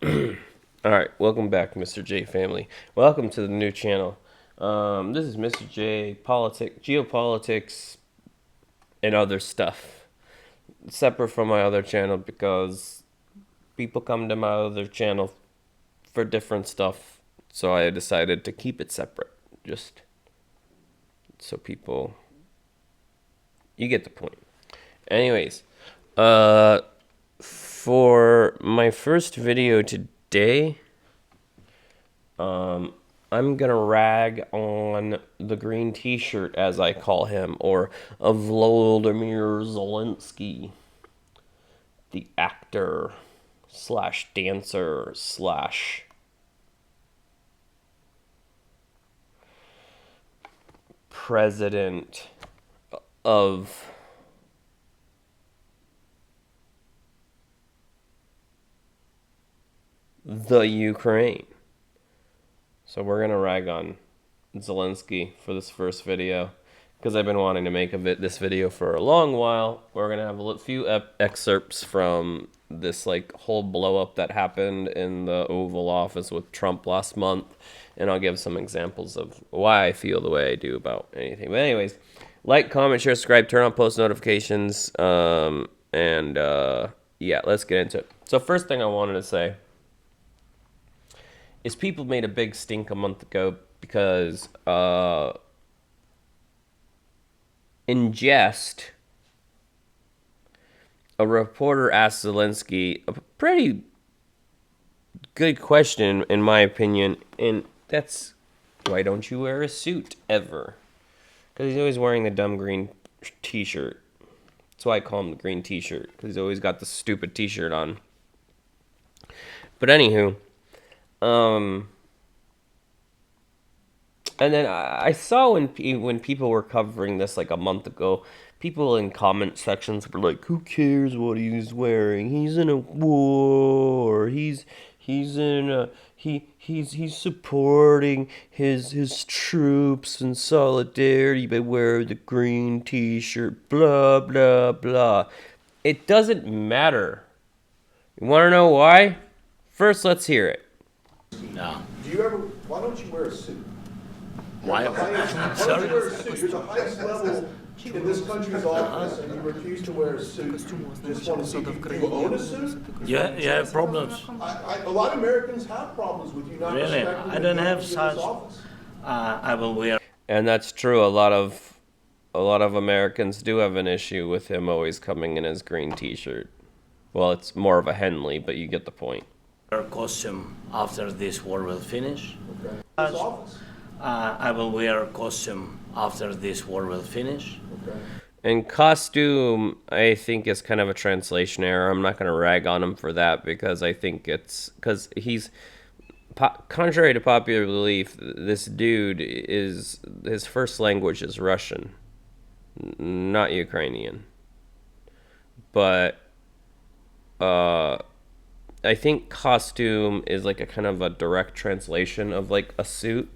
Alright, welcome back, Mr. J family. Welcome to the new channel. This is Mr. J, geopolitics, and other stuff. Separate from my other channel because people come to my other channel for different stuff. So I decided to keep it separate. Just so people... You get the point. Anyways, for my first video today, I'm gonna rag on the green t-shirt, as I call him, or Volodymyr Zelenskyy, the actor slash dancer slash president of the Ukraine. So we're gonna rag on Zelenskyy for this first video because I've been wanting to make this video for a long while. We're gonna have a few excerpts from this whole blow up that happened in the Oval Office with Trump last month, and I'll give some examples of why I feel the way I do about anything. But anyways, like, comment, share, subscribe, turn on post notifications, yeah, let's get into it. So first thing I wanted to say is people made a big stink a month ago because in jest, a reporter asked Zelenskyy a pretty good question, in my opinion, and that's, why don't you wear a suit ever? Because he's always wearing the dumb green t-shirt. That's why I call him the green t-shirt, because he's always got the stupid t-shirt on. But anywho, and then I saw when people were covering this a month ago, people in comment sections were like, "Who cares what he's wearing? He's in a war. He's supporting his troops in solidarity by wearing the green t-shirt. Blah blah blah." It doesn't matter. You want to know why? First, let's hear it. No. Why don't you wear a suit? Why? Why don't you wear a suit? You're the highest level in this country's office, and you refuse to wear a suit. Just want to see, do you own a suit? Yeah, you have problems. A lot of Americans have problems with you not Really? respecting I don't have this such. office. I will wear. And that's true. A lot of Americans do have an issue with him always coming in his green t-shirt. Well, it's more of a Henley, but you get the point. Costume after this war will finish. Okay. This office. I will wear costume after this war will finish. Okay. And costume, I think, is kind of a translation error. I'm not going to rag on him for that because I think it's because he's, contrary to popular belief, this dude is, his first language is Russian, not Ukrainian. But I think costume is a kind of a direct translation of a suit.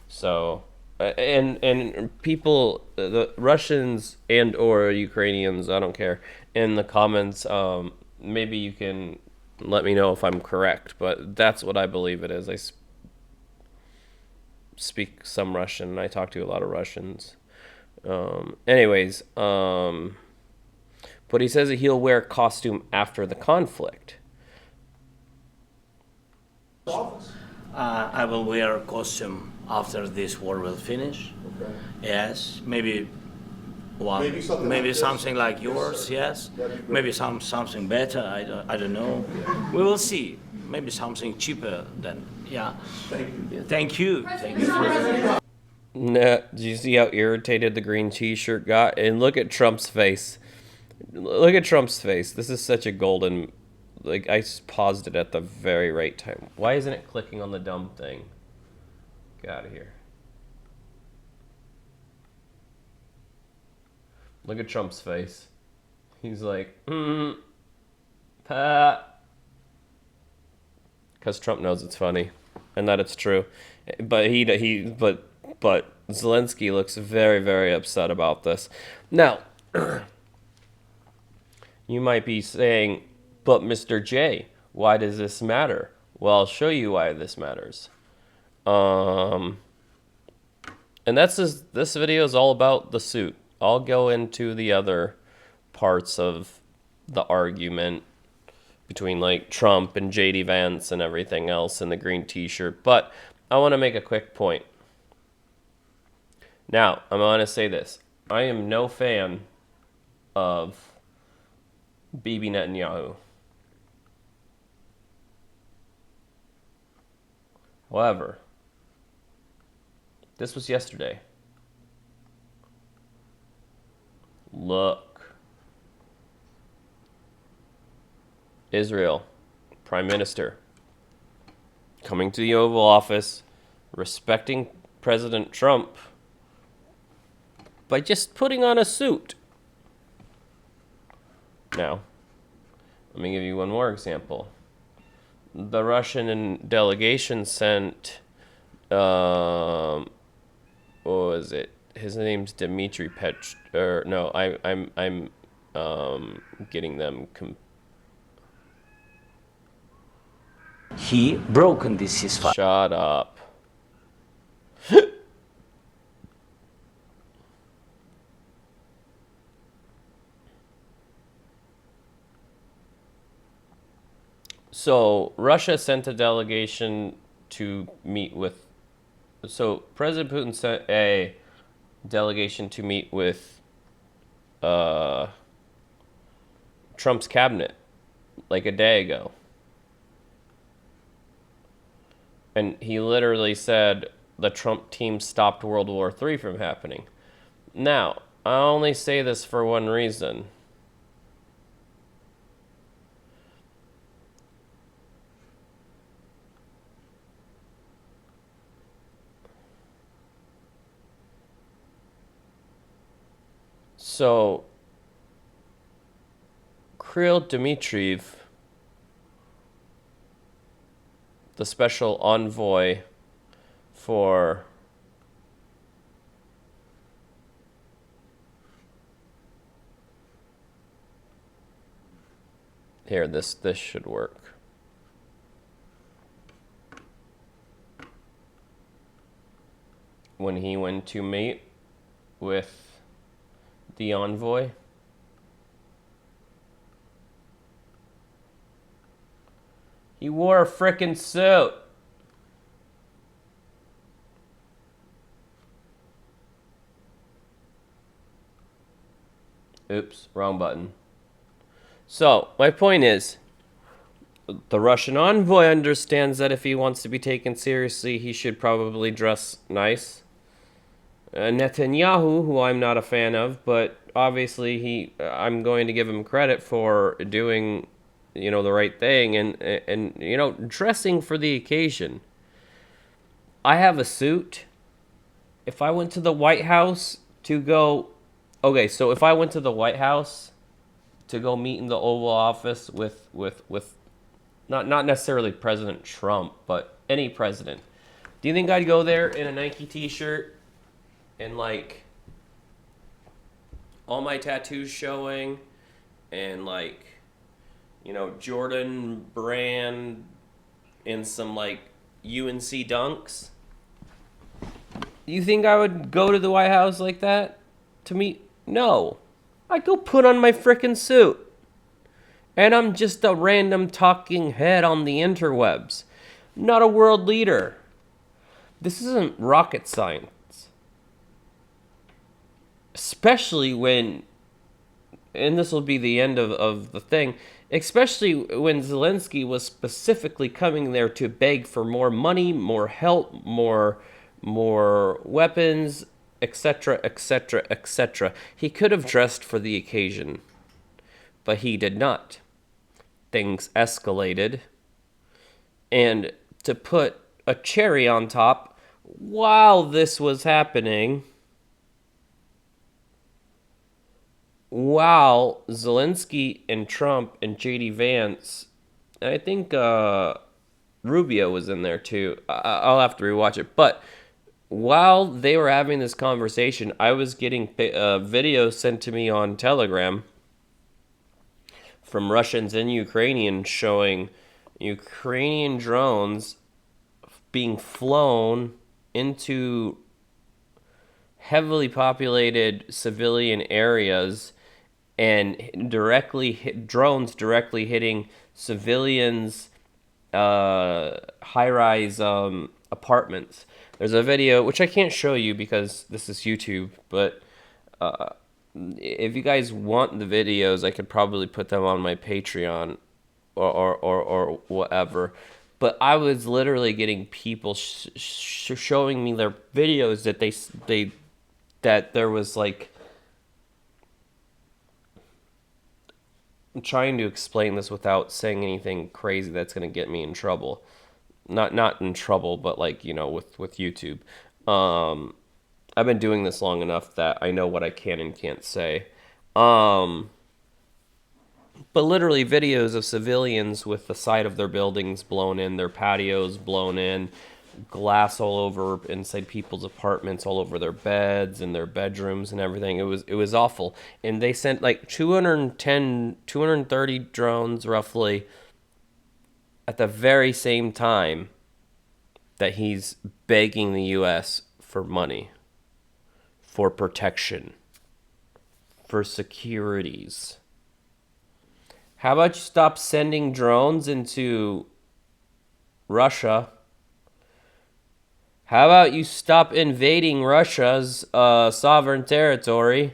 So, and people, the Russians and or Ukrainians, I don't care, in the comments, maybe you can let me know if I'm correct, but that's what I believe it is. I speak some Russian, and I talk to a lot of Russians. Anyways, but he says that he'll wear costume after the conflict. I will wear costume after this war will finish. Okay. Yes, maybe one, Maybe something like like this. yours. Yes, That'd be great. maybe something better. I don't know. We will see. Maybe something cheaper than yeah. Thank you. Thank you. Nah, do you see how irritated the green t-shirt got? And look at Trump's face. Look at Trump's face. This is such a golden... I just paused it at the very right time. Why isn't it clicking on the dumb thing? Get out of here. Look at Trump's face. He's like, Pat. Because Trump knows it's funny and that it's true. But but Zelenskyy looks very, very upset about this. Now, you might be saying, but Mr. J, Why does this matter? Well, I'll show you why this matters. And this video is all about the suit. I'll go into the other parts of the argument between like Trump and JD Vance and everything else in the green t-shirt, but I want to make a quick point. Now, I'm going to say this. I am no fan of Bibi Netanyahu. However, this was yesterday. Look. Israel, Prime Minister, coming to the Oval Office, respecting President Trump by just putting on a suit. Now, let me give you one more example. The Russian delegation sent, what was it? His name's Dmitry Petch, or no, I'm getting them. He broken this ceasefire. Shut up. So Russia sent a delegation to meet with. So President Putin sent a delegation to meet with Trump's cabinet like a day ago. And he literally said the Trump team stopped World War III from happening. Now, I only say this for one reason. So, Kirill Dmitriev, the special envoy for here, this should work. When he went to meet with the envoy, he wore a frickin' suit. Oops, wrong button. So, my point is, the Russian envoy understands that if he wants to be taken seriously, he should probably dress nice. Netanyahu, who I'm not a fan of, but obviously I'm going to give him credit for doing the right thing and dressing for the occasion. I have a suit. If I went to the White House to go, so if I went to the White House to go meet in the Oval Office with not necessarily President Trump, but any president, do you think I'd go there in a Nike t-shirt and like all my tattoos showing and like Jordan brand and some like UNC dunks? You think I would go to the White House like that to meet? No. I'd go put on my frickin' suit. And I'm just a random talking head on the interwebs, not a world leader. This isn't rocket science. Especially when, and this will be the end of the thing, especially when Zelenskyy was specifically coming there to beg for more money, more help, more weapons, etc., etc., etc. He could have dressed for the occasion, but he did not. Things escalated, and to put a cherry on top, while this was happening, while Zelenskyy and Trump and JD Vance, and I think Rubio was in there too. I'll have to rewatch it. But while they were having this conversation, I was getting videos sent to me on Telegram from Russians and Ukrainians showing Ukrainian drones being flown into heavily populated civilian areas and drones directly hitting civilians' high-rise apartments. There's a video, which I can't show you because this is YouTube, but if you guys want the videos, I could probably put them on my Patreon or whatever. But I was literally getting people showing me their videos that there was like, I'm trying to explain this without saying anything crazy that's going to get me in trouble. Not in trouble, but like, you know, with YouTube. I've been doing this long enough that I know what I can and can't say. But literally videos of civilians with the side of their buildings blown in, their patios blown in, glass all over inside people's apartments, all over their beds and their bedrooms and everything. It was awful. And they sent like 230 drones roughly at the very same time that he's begging the US for money, for protection, for securities. How about you stop sending drones into Russia? How about you stop invading Russia's sovereign territory?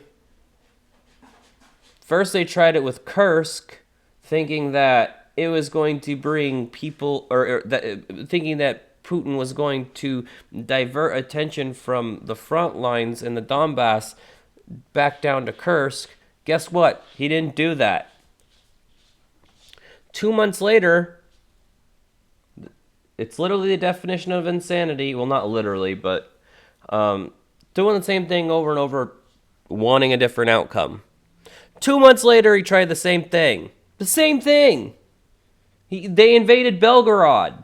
First they tried it with Kursk, thinking that it was going to bring people, thinking that Putin was going to divert attention from the front lines in the Donbass back down to Kursk. Guess what? He didn't do that. 2 months later, it's literally the definition of insanity. Well, not literally, but doing the same thing over and over, wanting a different outcome. 2 months later, he tried the same thing. The same thing. They invaded Belgerod.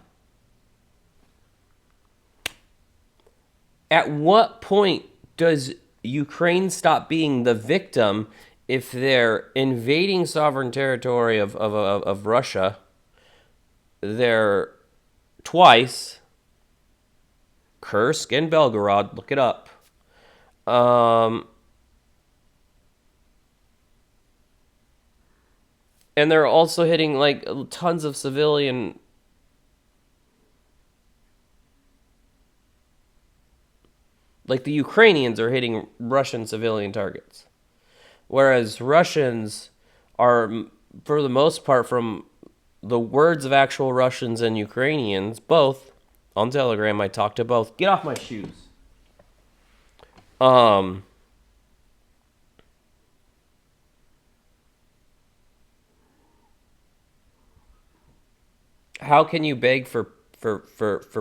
At what point does Ukraine stop being the victim if they're invading sovereign territory of Russia? They're twice, Kursk and Belgerod, look it up. And they're also hitting like tons of civilian. Like the Ukrainians are hitting Russian civilian targets. Whereas Russians are, for the most part, from the words of actual Russians and Ukrainians, both, on Telegram, I talked to both. Get off my shoes. How can you beg for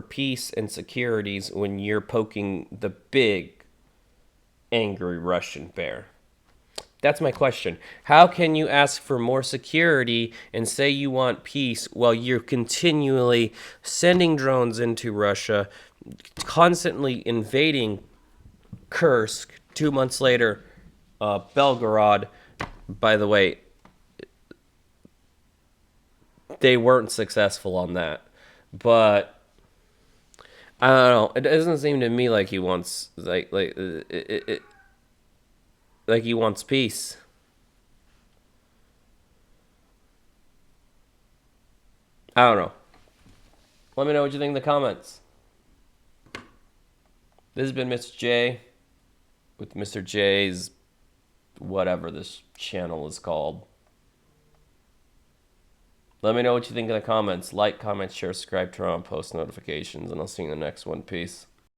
peace and securities when you're poking the big, angry Russian bear? That's my question. How can you ask for more security and say you want peace while you're continually sending drones into Russia, constantly invading Kursk? 2 months later, Belgorod, by the way, they weren't successful on that. But I don't know. It doesn't seem to me like he wants like he wants peace. I don't know. Let me know what you think in the comments. This has been Mr. J with Mr. J's whatever this channel is called. Let me know what you think in the comments. Like, comment, share, subscribe, turn on post notifications, and I'll see you in the next one. Peace.